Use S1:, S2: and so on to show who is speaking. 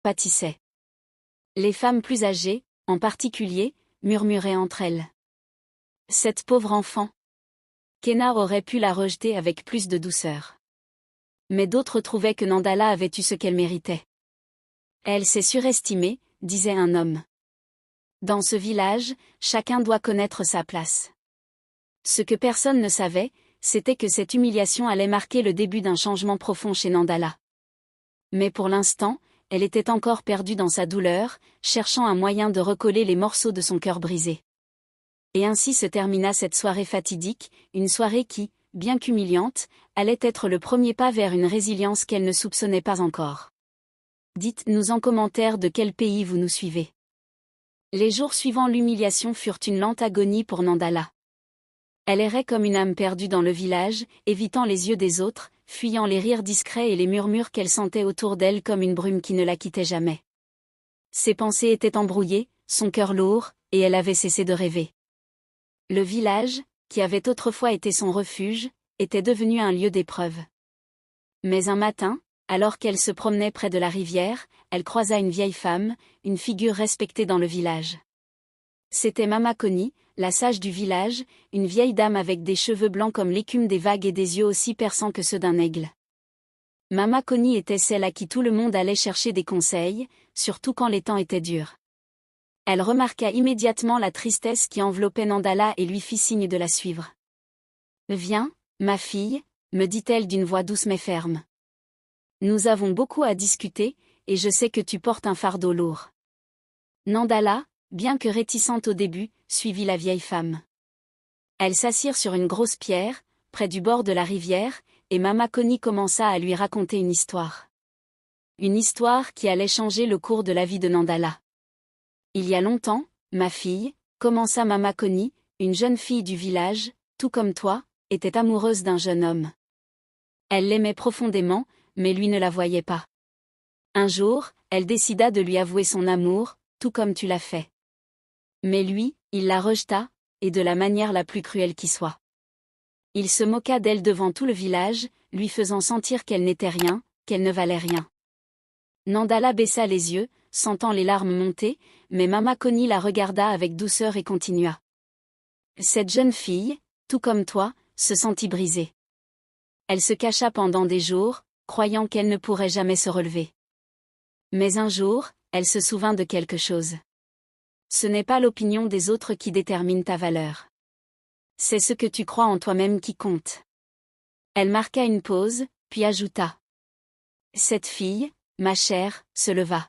S1: pâtissaient. Les femmes plus âgées, en particulier, murmuraient entre elles. Cette pauvre enfant. Kenna aurait pu la rejeter avec plus de douceur. Mais d'autres trouvaient que Nandala avait eu ce qu'elle méritait. Elle s'est surestimée, disait un homme. Dans ce village, chacun doit connaître sa place. Ce que personne ne savait, c'était que cette humiliation allait marquer le début d'un changement profond chez Nandala. Mais pour l'instant, elle était encore perdue dans sa douleur, cherchant un moyen de recoller les morceaux de son cœur brisé. Et ainsi se termina cette soirée fatidique, une soirée qui, bien qu'humiliante, allait être le premier pas vers une résilience qu'elle ne soupçonnait pas encore. Dites-nous en commentaire de quel pays vous nous suivez. Les jours suivant l'humiliation furent une lente agonie pour Nandala. Elle errait comme une âme perdue dans le village, évitant les yeux des autres, fuyant les rires discrets et les murmures qu'elle sentait autour d'elle comme une brume qui ne la quittait jamais. Ses pensées étaient embrouillées, son cœur lourd, et elle avait cessé de rêver. Le village, qui avait autrefois été son refuge, était devenu un lieu d'épreuve. Mais un matin, alors qu'elle se promenait près de la rivière, elle croisa une vieille femme, une figure respectée dans le village. C'était Mama Connie, la sage du village, une vieille dame avec des cheveux blancs comme l'écume des vagues et des yeux aussi perçants que ceux d'un aigle. Mama Connie était celle à qui tout le monde allait chercher des conseils, surtout quand les temps étaient durs. Elle remarqua immédiatement la tristesse qui enveloppait Nandala et lui fit signe de la suivre. « Viens, ma fille, » me dit-elle d'une voix douce mais ferme. « Nous avons beaucoup à discuter, et je sais que tu portes un fardeau lourd. » Nandala, bien que réticente au début, suivit la vieille femme. Elles s'assirent sur une grosse pierre, près du bord de la rivière, et Mama Connie commença à lui raconter une histoire. Une histoire qui allait changer le cours de la vie de Nandala. Il y a longtemps, ma fille, commença Mama Connie, une jeune fille du village, tout comme toi, était amoureuse d'un jeune homme. Elle l'aimait profondément, mais lui ne la voyait pas. Un jour, elle décida de lui avouer son amour, tout comme tu l'as fait. Mais lui, il la rejeta, et de la manière la plus cruelle qui soit. Il se moqua d'elle devant tout le village, lui faisant sentir qu'elle n'était rien, qu'elle ne valait rien. Nandala baissa les yeux, sentant les larmes monter, mais Mama Connie la regarda avec douceur et continua. Cette jeune fille, tout comme toi, se sentit brisée. Elle se cacha pendant des jours, croyant qu'elle ne pourrait jamais se relever. Mais un jour, elle se souvint de quelque chose. Ce n'est pas l'opinion des autres qui détermine ta valeur. C'est ce que tu crois en toi-même qui compte. Elle marqua une pause, puis ajouta. Cette fille, ma chère, se leva.